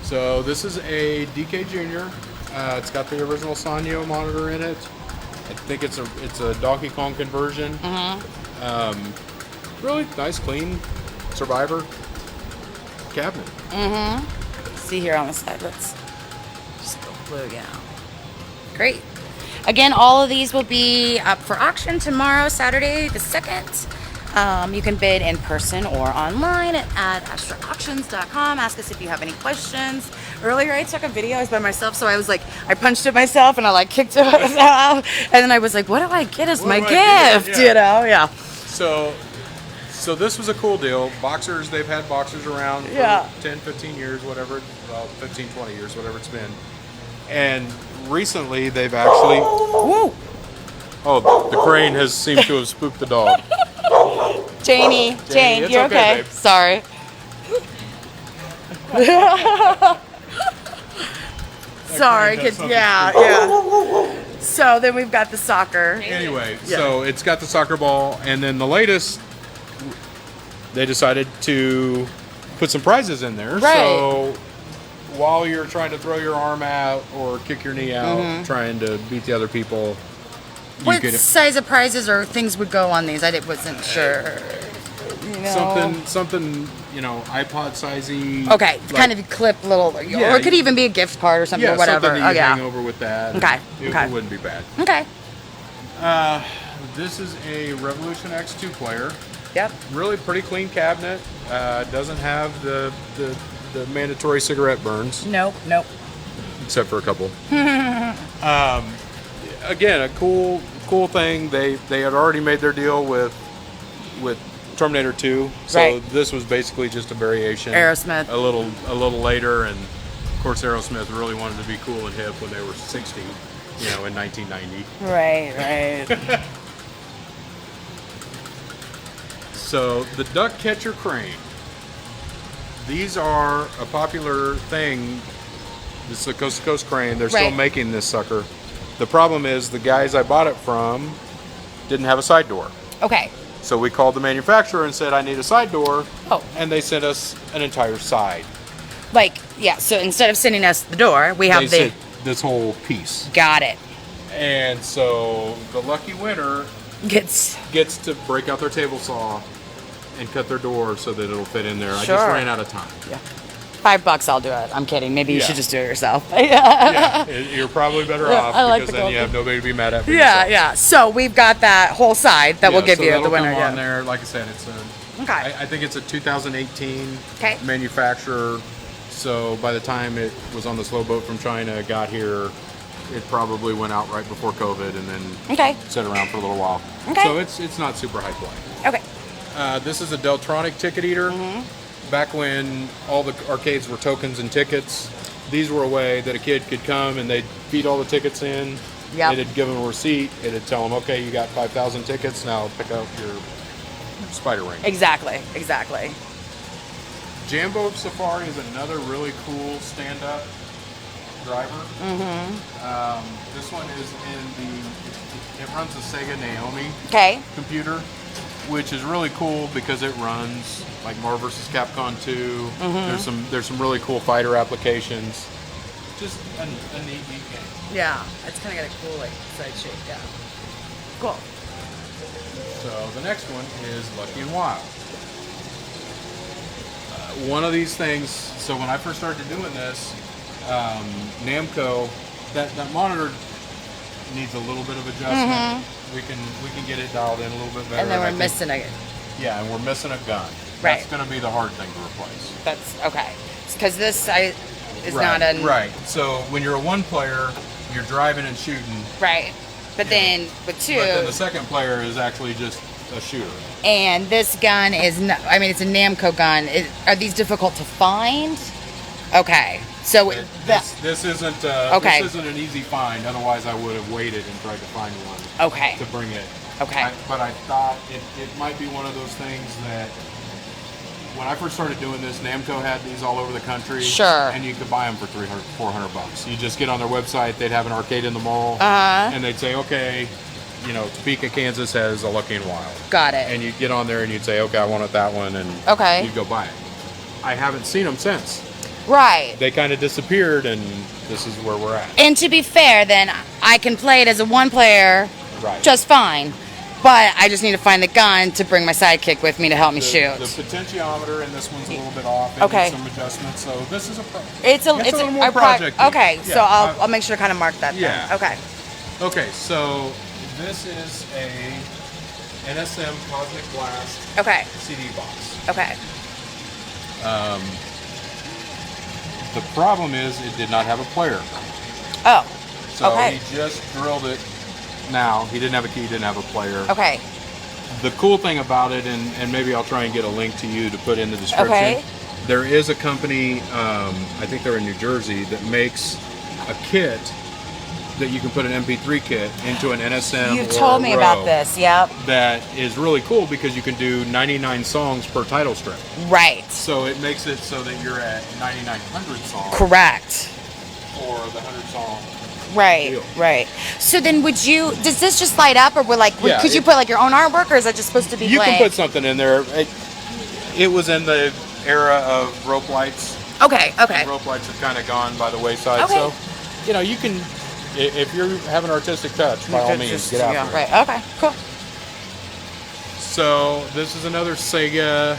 So this is a DK Junior. It's got the original Sanyo monitor in it. I think it's a Donkey Kong conversion. Really nice, clean survivor cabinet. See here on the side. Let's just go blue down. Great. Again, all of these will be up for auction tomorrow, Saturday the 2nd. You can bid in person or online at astraauctions.com. Ask us if you have any questions. Earlier, I took a video. I was by myself, so I punched it myself and I kicked it out. And then I was like, what do I get as my do I get? gift? Yeah. Yeah. So this was a cool deal. Boxers, they've had boxers around for Yeah. 10, 15 years, whatever, 15, 20 years, whatever it's been. And recently they've actually, Woo! the crane has seemed to have spooked the dog. Jane, it's you're okay, okay. babe. Sorry. Sorry, does kids. something Yeah. So then we've got the soccer. Anyway, so it's got the soccer ball, and then the latest, they decided to put some prizes in there. Right. So while you're trying to throw your arm out or kick your knee out, trying to beat the other people, What size of prizes or things would go on these? Wasn't sure. something, iPod sizey. Okay, like- kind of clip little, or it could even be a gift card or something, yeah, or whatever. something that you yeah. hang over with that. Okay, It okay. wouldn't be bad. Okay. This is a Revolution X2 player. Yep. Really pretty clean cabinet. Doesn't have the the mandatory cigarette burns, Nope. except for a couple. Again, a cool thing. They had already made their deal with Terminator 2, so Right. this was basically just a variation. Aerosmith. A little later, and of course Aerosmith really wanted to be cool and hip when they were 60, in 1990. Right. So the duck catcher crane. These are a popular thing. This is a coast to coast crane. They're still Right. making this sucker. The problem is the guys I bought it from didn't have a side door. Okay. So we called the manufacturer and said, I need a side door. Oh. And they sent us an entire side. So instead of sending us the door, we have They sent this whole piece. Got it. And so the lucky winner Gets to break out their table saw and cut their door so that it'll fit in there. I Sure. just ran out of time. $5, I'll do it. I'm kidding. Maybe you Yeah. should just do it yourself. Yeah, you're probably better Yeah, off I like because the then you gold. have nobody to be mad at for yourself. Yeah. So we've got that whole side that we'll give so you, that'll the winner. come on Yeah. there. Like I said, it's a. Okay. I think it's a 2018 Okay. manufacturer. So by the time it was on the slow boat from China, got here, it probably went out right before COVID, and then Okay. sat around for a little while. Okay. So it's not super high quality. Okay. This is a Deltronic ticket eater. Mm-hmm. Back when all the arcades were tokens and tickets, these were a way that a kid could come and they'd feed all the tickets in. Yep. It'd give them a receipt. It'd tell them, okay, you got 5,000 tickets. Now pick up your spider ring. Exactly. Jambo Safari is another really cool stand-up driver. This one is it runs the Sega Naomi Okay. computer, which is really cool because it runs like Marvel vs. Capcom 2. There's some really cool fighter applications. Just a neat game. Yeah. It's kind of got a cool side shape. Yeah. Cool. So the next one is Lucky and Wild. One of these things. So when I first started doing this, Namco, that monitor needs a little bit of adjustment. We can get it dialed in a little bit better. And then I we're think- missing a. Yeah, and we're missing a gun. Right. That's going to be the hard thing to replace. That's okay. Because this is right, not a. right. So when you're a one player, you're driving and shooting. Right. But then with two. But then the second player is actually just a shooter. And this gun is, it's a Namco gun. Are these difficult to find? Okay. So This isn't Okay. this isn't an easy find. Otherwise, I would have waited and tried to find one okay. to bring it. Okay. But I thought it might be one of those things that when I first started doing this, Namco had these all over the country. Sure. And you could buy them for $300, $400. You just get on their website. They'd have an arcade in the mall. And they'd say, okay, Topeka, Kansas has a Lucky and Wild. Got it. And you'd get on there and you'd say, okay, I wanted that one, and Okay. you'd go buy it. I haven't seen them since. Right. They kind of disappeared, and this is where we're at. And to be fair, then I can play it as a one player Right. just fine. But I just need to find the gun to bring my sidekick with me to help me The shoot. potentiometer in this one's a little bit off. It Okay. needs some adjustments. So this is It's a little more our project. Okay, so Yeah, I'll make sure to kind of mark that. Yeah. Then. Okay. Okay, so this is a NSM Cosmic Blast Okay. CD box. Okay. The problem is it did not have a player. Oh. So Okay. he just drilled it. Now, he didn't have a key, didn't have a player. Okay. The cool thing about it, and maybe I'll try and get a link to you to put in the description. Okay. There is a company, I think they're in New Jersey, that makes a kit that you can put an MP3 kit into an NSM. You or told a me Row about this. Yep. That is really cool because you can do 99 songs per title strip. Right. So it makes it so that you're at 9,900 songs Correct. for the 100 song. Right. Deal. Right. So then, does this just light up, or Yeah, could you put like your own artwork, or is that just supposed to be? You blank? can put something in there. It was in the era of rope lights. Okay. Okay. Rope lights have kind of gone by the wayside. Okay. So, you can, if you have an artistic touch, by all means, get after it. Right. Okay. Cool. So this is another Sega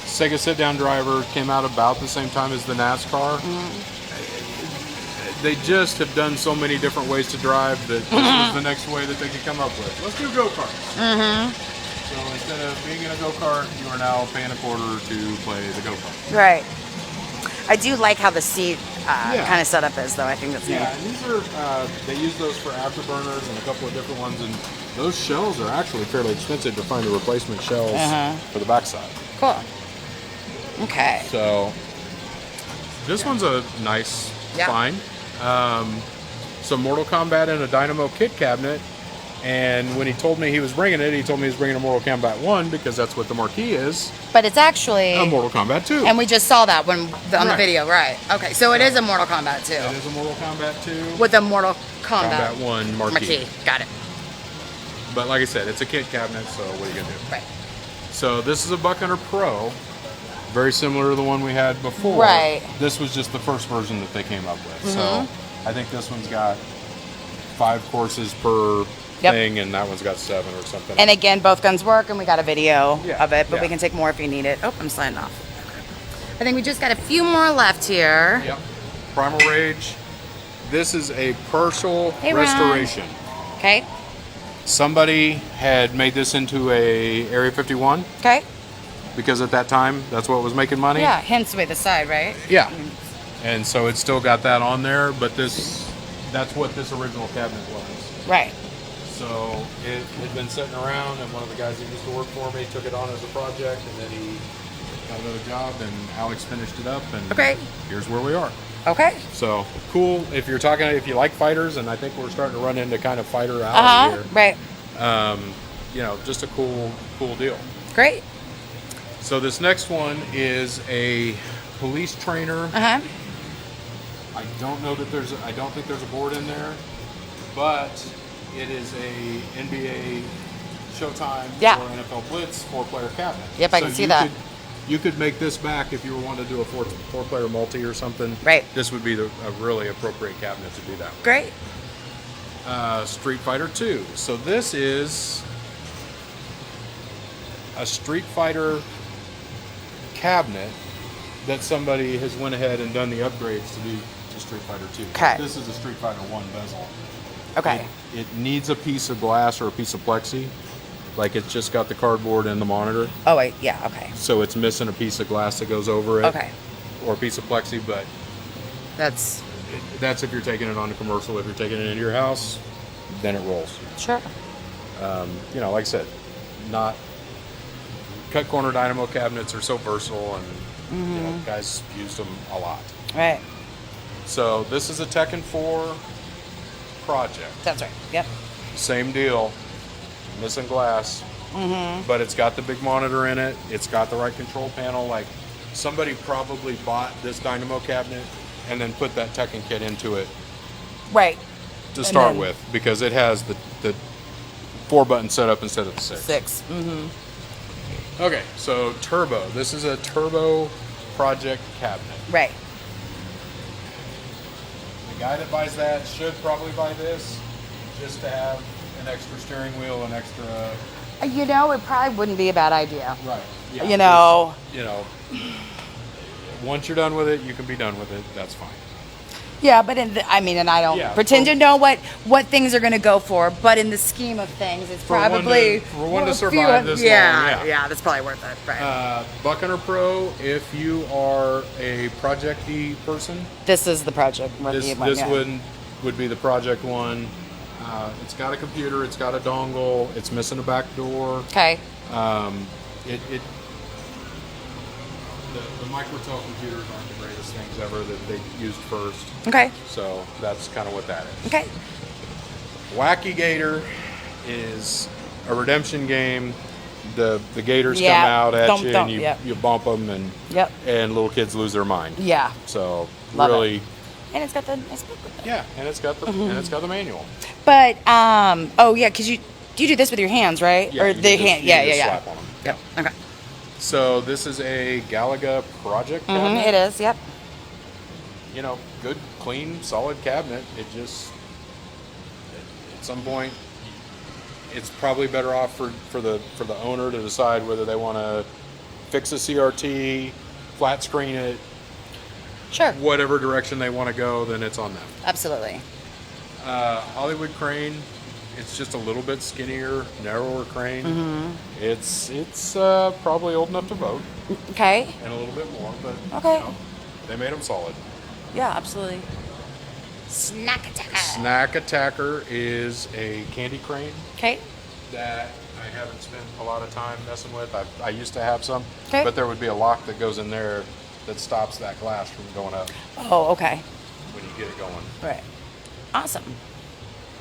sit-down driver. Came out about the same time as the NASCAR. They just have done so many different ways to drive that this was the next way that they could come up with. Let's do go-karts. So instead of being in a go-kart, you are now paying a quarter to play the go-kart. Right. I do like how the seat Yeah. kind of setup is, though. I think that's Yeah, neat. and these are, they use those for afterburners and a couple of different ones, and those shells are actually fairly expensive to find the replacement shells for the backside. Cool. Okay. So, this one's a nice Yeah. find. Some Mortal Kombat and a Dynamo kit cabinet, and when he told me he was bringing it, he told me he was bringing a Mortal Kombat 1 because that's what the marquee is, But it's actually, a Mortal Kombat 2. and we just saw that on the Right. video, right? Okay, so it is a Mortal Kombat 2 It is a Mortal Kombat 2 with a Mortal Kombat Kombat 1 marquee. Got it. But like I said, it's a kit cabinet, so what are you going to do? Right. So this is a Buck Hunter Pro, very similar to the one we had before. Right. This was just the first version that they came up with. So I think this one's got 5 courses per thing, and that one's got 7 or something. And again, both guns work, and we got a video Yeah, of it, but yeah. we can take more if you need it. Oh, I'm sliding off. I think we just got a few more left here. Yep. Primal Rage. This is a partial Hey, Ron. restoration. Okay. Somebody had made this into a Area 51 Okay. because at that time that's what was making money. Yeah, hence way the side, right? Yeah. And so it's still got that on there, but that's what this original cabinet was. Right. So it had been sitting around, and one of the guys that used to work for me took it on as a project, and then he got another job, and Alex finished it up, and Okay. here's where we are. Okay. So cool. If you like fighters, and I think we're starting to run into kind of fighter out here. Right. Just a cool deal. Great. So this next one is a police trainer. I don't know that I don't think there's a board in there, but it is a NBA Showtime or NFL Blitz 4-player cabinet. Yep, I can see that. You could make this back if you were wanting to do a four-player multi or something. Right. This would be a really appropriate cabinet to do that with. Great. Street Fighter 2. So this is a Street Fighter cabinet that somebody has went ahead and done the upgrades to do to Street Fighter 2. Okay. This is a Street Fighter 1 bezel. Okay. It needs a piece of glass or a piece of plexi. Like it's just got the cardboard and the monitor. Oh, wait. Yeah. Okay. So it's missing a piece of glass that goes over it. Okay. Or a piece of plexi, but That's that's if you're taking it on a commercial. If you're taking it into your house, then it rolls. sure. Like I said, not cut corner dynamo cabinets are so versatile, and guys used them a lot. Right. So this is a Tekken 4 project. That's right. Yep. Same deal, missing glass, but it's got the big monitor in it. It's got the right control panel. Like somebody probably bought this dynamo cabinet and then put that Tekken kit into it Right. to start with, because it has the 4-button setup instead of the 6. 6. Okay, so Turbo. This is a Turbo project cabinet. Right. The guy that buys that should probably buy this just to have an extra steering wheel, an extra... It probably wouldn't be a bad idea. Right. Yeah, You know. Once you're done with it, you can be done with it. That's fine. Yeah, but and I don't pretend to know what things are going to go for, but in the scheme of things, it's probably for one to survive this long. Yeah, that's probably worth it. Right. Buck Hunter Pro, if you are a project-y person, This is the project. this would be the project one. It's got a computer, it's got a dongle, it's missing a back door. Okay. The Microtel computers aren't the greatest things ever that they used first. Okay. So that's kind of what that is. Okay. Wacky Gator is a redemption game. The gators come out at you and you bump them, and little kids lose their mind. Yeah. So Love really, it. And it's got the nice book with it. yeah, and it's got the manual. But because you do this with your hands, right? Yeah, Or you the can just- hand? you Yeah, can just yeah. slap on 'em. Yep. Okay. So this is a Galaga project cabinet. It is. Yep. Good, clean, solid cabinet. It just, at some point, it's probably better off for the owner to decide whether they want to fix a CRT, flat screen it, Sure. whatever direction they want to go, then it's on them. Absolutely. Hollywood Crane, it's just a little bit skinnier, narrower crane. It's probably old enough to vote, Okay. and a little bit more, but Okay. They made them solid. Yeah, absolutely. Snack attacker. Snack Attacker is a candy crane Okay. that I haven't spent a lot of time messing with. I used to have some, Okay. but there would be a lock that goes in there that stops that glass from going up Oh, okay. when you get it going. Right. Awesome.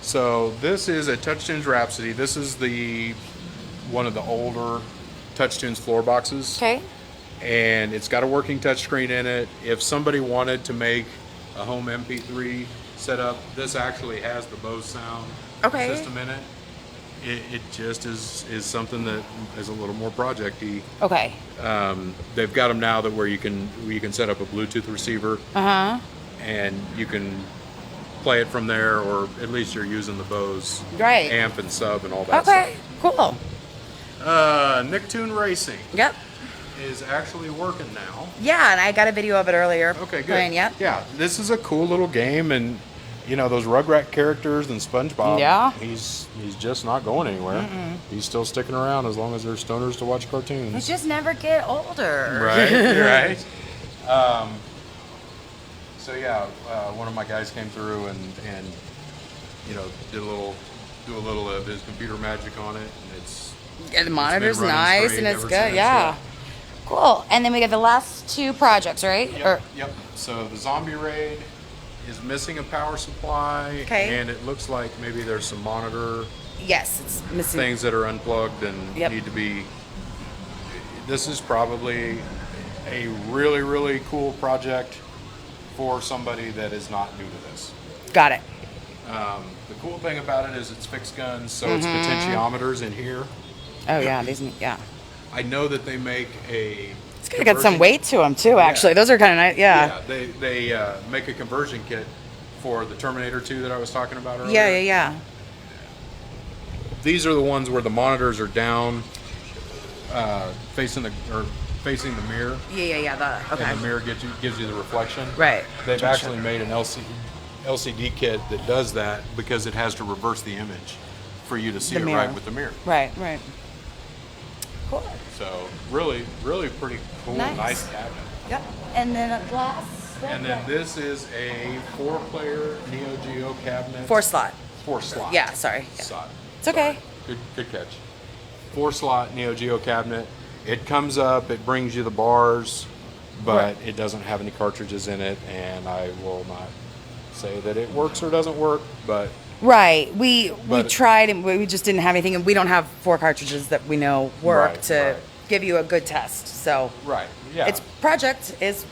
So this is a TouchTunes Rhapsody. This is one of the older TouchTunes floor boxes. Okay. And it's got a working touchscreen in it. If somebody wanted to make a home MP3 setup, this actually has the Bose sound system in it. It just is something that is a little more project-y. Okay. They've got them now that where you can set up a Bluetooth receiver and you can play it from there, or at least you're using the Bose Right. amp and sub and all that Okay. Cool. stuff. Nicktoon Racing Yep. is actually working now. Yeah, and I got a video of it earlier. Okay, good. Playing, yep. Yeah, this is a cool little game, and you know those Rugrat characters and SpongeBob. Yeah. He's just not going anywhere. He's still sticking around as long as there's stoners to watch They cartoons. just never get older. Right, right. So yeah, one of my guys came through and you know do a little of his computer magic on it, and it's Yeah, the monitor's running nice straight and it's ever good. since, Yeah. Cool. And then we got the last two projects, right? Yep, yep. So the Zombie Raid is missing a power supply, Okay. and it looks like maybe there's some monitor Yes, it's missing. things that are unplugged and Yep. need to be. This is probably a really, really cool project for somebody that is not new to this. Got it. The cool thing about it is it's fixed guns, so it's potentiometers in here. Oh yeah, these. Yeah. I know that they make a. It's kind of got some weight to them too. Actually, those are kind of nice. Yeah. Yeah, they make a conversion kit for the Terminator 2 that I was talking about earlier. Yeah. These are the ones where the monitors are down, facing the mirror, Yeah. Okay. and the mirror gives you the reflection. Right. They've actually made an LCD kit that does that because it has to reverse the image for you to see The it mirror. right with the mirror. Right. Cool. So really, really pretty cool, Nice. nice cabinet. Yep. And then a glass. And then this is a 4-player Neo Geo cabinet. 4-slot. 4-slot. Yeah. Sorry. Yeah. Slot. It's okay. Good catch. 4-slot Neo Geo cabinet. It comes up, it brings you the bars, but it doesn't have any cartridges in it, and I will not say that it works or doesn't work, but Right. We But- tried and we just didn't have anything, and we don't have 4 cartridges that we know work Right, to right. give you a good test. So right, yeah. its project is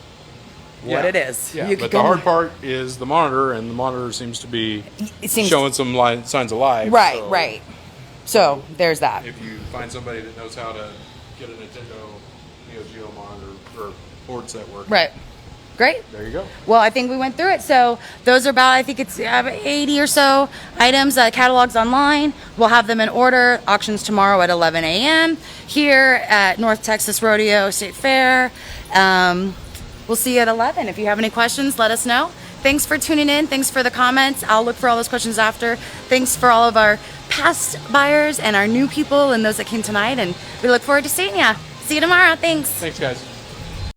what Yeah. it is. Yeah, You but could the go- hard part is the monitor, and the monitor seems to be It seems showing some signs of life. right. so Right. So there's that. If you find somebody that knows how to get a Nintendo Neo Geo monitor or board set working, Right. Great. there you go. Well, I think we went through it. So those are about, I think it's 80 or so items, catalogs online. We'll have them in order. Auctions tomorrow at 11 a.m. here at North Texas Rodeo State Fair. We'll see you at 11. If you have any questions, let us know. Thanks for tuning in. Thanks for the comments. I'll look for all those questions after. Thanks for all of our past buyers and our new people and those that came tonight. And we look forward to seeing you. See you tomorrow. Thanks. Thanks, guys.